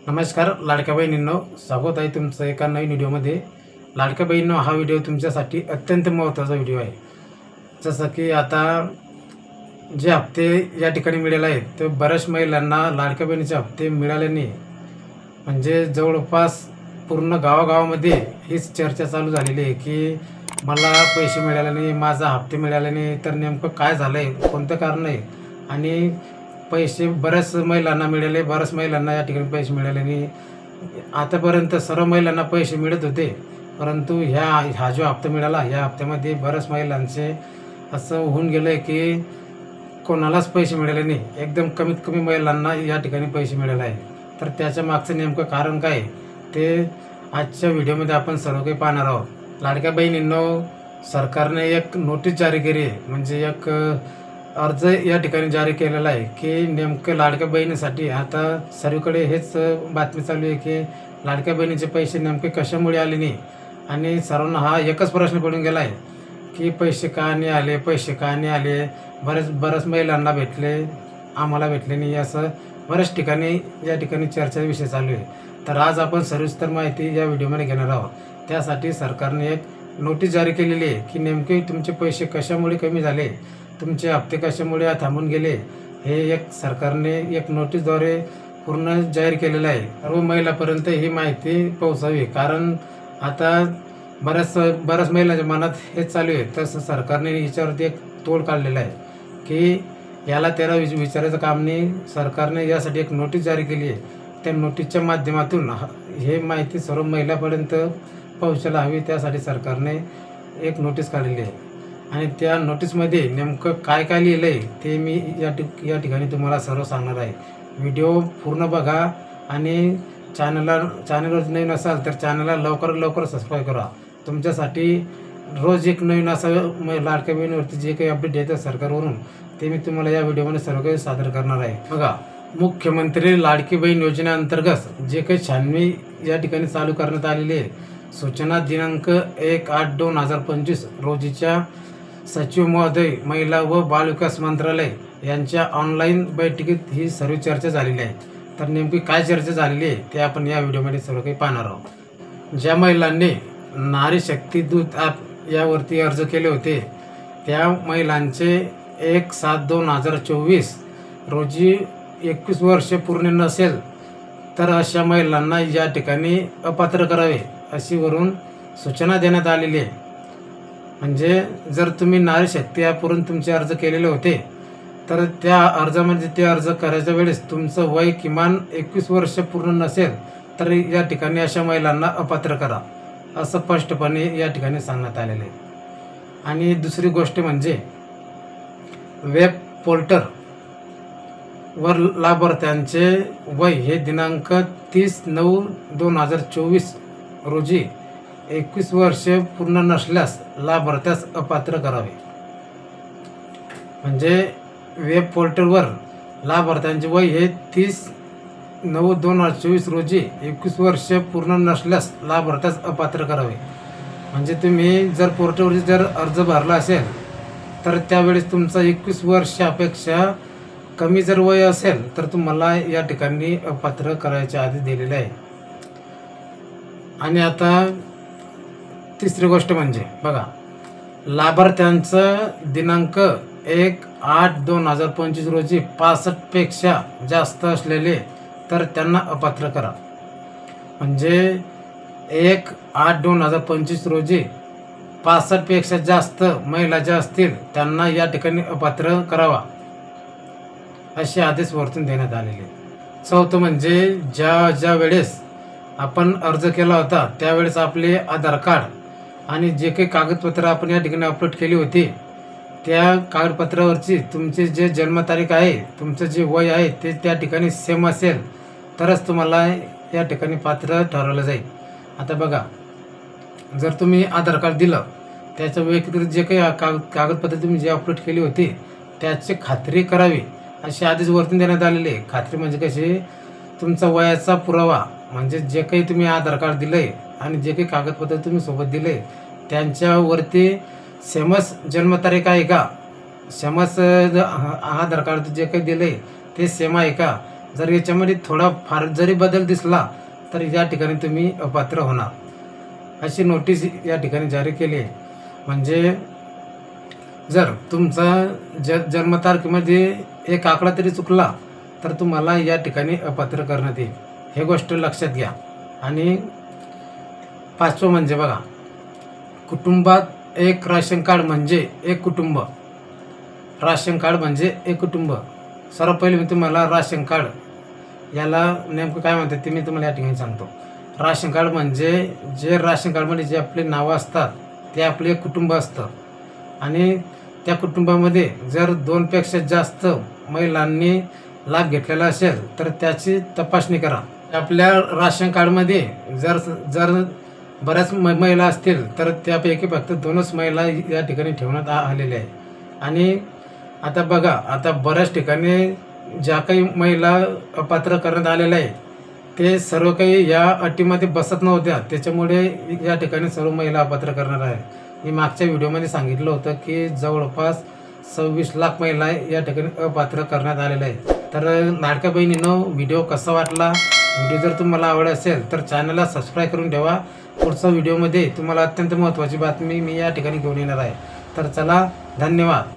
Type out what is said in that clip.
नमस्कार लाडक्या बहिणींनो, स्वागत आहे तुमचं एका नवीन व्हिडिओमध्ये। लाडक्या बहिणींनो, हा व्हिडिओ तुमच्यासाठी अत्यंत महत्त्वाचा व्हिडिओ आहे। जसं की आता जे हप्ते या ठिकाणी मिळाले आहेत ते बऱ्याच महिलांना लाडक्या बहिणीचे हप्ते मिळाले नाही। म्हणजे जवळपास पूर्ण गावागावामध्ये हीच चर्चा चालू झालेली आहे की मला पैसे मिळाले नाही, माझा हप्ते मिळाले नाही, तर नेमकं काय झालं आहे, कोणतं कारण आहे। आणि पैसे बऱ्याच महिलांना मिळाले, बऱ्याच महिलांना या ठिकाणी पैसे मिळाले नाही। आतापर्यंत सर्व महिलांना पैसे मिळत होते, परंतु हा जो हप्ता मिळाला या हप्त्यामध्ये बऱ्याच महिलांचे असं होऊन गेलं आहे की कोणालाच पैसे मिळाले नाही। एकदम कमीत कमी महिलांना या ठिकाणी पैसे मिळाले आहे। तर त्याच्या मागचं नेमकं कारण काय ते आजच्या व्हिडिओमध्ये आपण सर्व काही पाहणार आहोत। लाडक्या बहिणींनो, सरकारने एक नोटीस जारी केली आहे, म्हणजे एक अर्ज या ठिकाणी जारी केलेला आहे की नेमकं लाडक्या बहिणीसाठी आता सर्वीकडे हेच बातमी चालू आहे की लाडक्या बहिणीचे पैसे नेमके कशामुळे आले नाही। आणि सर्वांना हा एकच प्रश्न पडून गेला आहे की पैसे का नाही आले, पैसे का नाही आले। बऱ्याच महिलांना भेटले, आम्हाला भेटले नाही, असं बऱ्याच ठिकाणी या ठिकाणी चर्चेचा विषय चालू आहे। तर आज आपण सविस्तर माहिती या व्हिडिओमध्ये घेणार आहोत। त्यासाठी सरकारने एक नोटीस जारी केलेली आहे की नेमके तुमचे पैसे कशामुळे कमी झाले, तुमचे हप्ते कशामुळे थांबून गेले, हे एक सरकारने एक नोटीसद्वारे पूर्ण जाहीर केलेलं आहे। सर्व महिलांपर्यंत ही माहिती पोहोचावी, कारण आता बऱ्याच महिलांच्या मनात हेच चालू आहे। तसं सरकारने याच्यावरती एक तोड काढलेला आहे की याला त्याला विचारायचं काम नाही। सरकारने यासाठी एक नोटीस जारी केली आहे, त्या नोटीसच्या माध्यमातून हे माहिती सर्व महिलांपर्यंत पोहोचायला हवी, त्यासाठी सरकारने एक नोटीस काढलेली आहे। आणि त्या नोटीसमध्ये नेमकं काय काय लिहिलं आहे ते मी या ठिकाणी तुम्हाला सर्व सांगणार आहे। व्हिडिओ पूर्ण बघा आणि चॅनलवर नवीन असाल तर चॅनलला लवकर सबस्क्राईब करा। तुमच्यासाठी रोज एक नवीन असं लाडक्या बहिणीवरती जे काही अपडेट येतं सरकारवरून ते मी तुम्हाला या व्हिडिओमध्ये सर्व काही सादर करणार आहे। बघा, मुख्यमंत्री लाडकी बहीण योजनेअंतर्गत जे काही 96 या ठिकाणी चालू करण्यात आलेली आहे, सूचना दिनांक 1/8/2025 रोजीच्या सचिव महोदय, महिला व बालविकास मंत्रालय यांच्या ऑनलाईन बैठकीत ही सर्व चर्चा झालेली आहे। तर नेमकी काय चर्चा झालेली आहे ते आपण या व्हिडिओमध्ये सर्व काही पाहणार आहोत। ज्या महिलांनी नारी शक्ती दूत ॲप यावरती अर्ज केले होते त्या महिलांचे 1/7/2024 रोजी 21 वर्ष पूर्ण नसेल तर अशा महिलांना या ठिकाणी अपात्र करावे अशी वरून सूचना देण्यात आलेली आहे। म्हणजे जर तुम्ही नारी शक्ती ॲपवरून तुमचे अर्ज केलेले होते तर त्या अर्जामध्ये ते अर्ज करायच्या वेळेस तुमचं वय किमान 21 वर्ष पूर्ण नसेल तर या ठिकाणी अशा महिलांना अपात्र करा, असं स्पष्टपणे या ठिकाणी सांगण्यात आलेलं आहे। आणि दुसरी गोष्ट म्हणजे वेब पोर्टल वर लाभार्थ्यांचे वय हे दिनांक 30/9/2024 रोजी 21 वर्ष पूर्ण नसल्यास लाभार्थ्यास अपात्र करावे। म्हणजे वेब पोर्टलवर लाभार्थ्यांचे वय हे 30/9/2024 रोजी 21 वर्ष पूर्ण नसल्यास लाभार्थ्यास अपात्र करावे। म्हणजे तुम्ही जर पोर्टलवर जर अर्ज भरला असेल तर त्यावेळेस तुमचा 21 वर्षापेक्षा कमी जर वय असेल तर तुम्हाला या ठिकाणी अपात्र करायच्या आधी दिलेले आहे। आणि आता तिसरी गोष्ट म्हणजे बघा, लाभार्थ्यांचं दिनांक 1/8/2025 रोजी 65 पेक्षा जास्त असलेले तर त्यांना अपात्र करा। म्हणजे 1/8/2025 रोजी 65 पेक्षा जास्त महिला ज्या असतील त्यांना या ठिकाणी अपात्र करावा, असे आदेश वरतून देण्यात आलेले। चौथं म्हणजे ज्या वेळेस आपण अर्ज केला होता त्यावेळेस आपले आधार कार्ड आणि जे काही कागदपत्र आपण या ठिकाणी अपलोड केली होती त्या कागदपत्रावरची तुमची जे जन्मतारीख आहे, तुमचं जे वय आहे ते त्या ठिकाणी सेम असेल तरच तुम्हाला या ठिकाणी पात्र ठरवलं जाईल। आता बघा, जर तुम्ही आधार कार्ड दिलं त्याच्या व्यतिरिक्त जे काही कागदपत्र तुम्ही जे अपलोड केली होती त्याची खात्री करावी असे आदेश वरतून देण्यात आलेले। खात्री म्हणजे कशी, तुमचा वयाचा पुरावा, म्हणजे जे काही तुम्ही आधार कार्ड दिलंय आणि जे काही कागदपत्र तुम्ही सोबत दिले त्यांच्यावरती सेमच जन्मतारीख आहे का, सेमच आधार कार्ड जे काही दिले ते सेम आहे का, जर याच्यामध्ये थोडा फार जरी बदल दिसला तर या ठिकाणी तुम्ही अपात्र होणार अशी नोटीस या ठिकाणी जारी केली आहे. म्हणजे जर तुमचा जन्मतारखेमध्ये एक आकडा तरी चुकला तर तुम्हाला या ठिकाणी अपात्र करण्यात येईल. हे गोष्ट लक्षात घ्या. आणि 5वं म्हणजे बघा, कुटुंबात एक राशन कार्ड म्हणजे एक कुटुंब. राशन कार्ड म्हणजे एक कुटुंब. सर्व पहिले मी तुम्हाला राशन कार्ड याला नेमकं काय म्हणतात ते मी तुम्हाला या ठिकाणी सांगतो. राशन कार्ड म्हणजे जे राशन कार्डमध्ये जे आपले नावं असतात ते आपले एक कुटुंब असतं. आणि त्या कुटुंबामध्ये जर 2पेक्षा जास्त महिलांनी लाभ घेतलेला असेल तर त्याची तपासणी करा. आपल्या राशन कार्डमध्ये जर बऱ्याच महिला असतील तर त्यापैकी फक्त 2च महिला या ठिकाणी ठेवण्यात आलेल्या आहे. आणि आता बघा, आता बऱ्याच ठिकाणी ज्या काही महिला अपात्र करण्यात आलेल्या आहे ते सर्व काही या अटीमध्ये बसत नव्हत्या. त्याच्यामुळे या ठिकाणी सर्व महिला अपात्र करणार आहे. मी मागच्या व्हिडिओमध्ये सांगितलं होतं की जवळपास 26 लाख महिला या ठिकाणी अपात्र करण्यात आलेल्या आहेत. तर लाडक्या बहिणींनो, व्हिडिओ कसा वाटला? व्हिडिओ जर तुम्हाला आवडला असेल तर चॅनलला सबस्क्राईब करून ठेवा. पुढच्या व्हिडिओमध्ये तुम्हाला अत्यंत महत्त्वाची बातमी मी या ठिकाणी घेऊन येणार आहे. तर चला, धन्यवाद.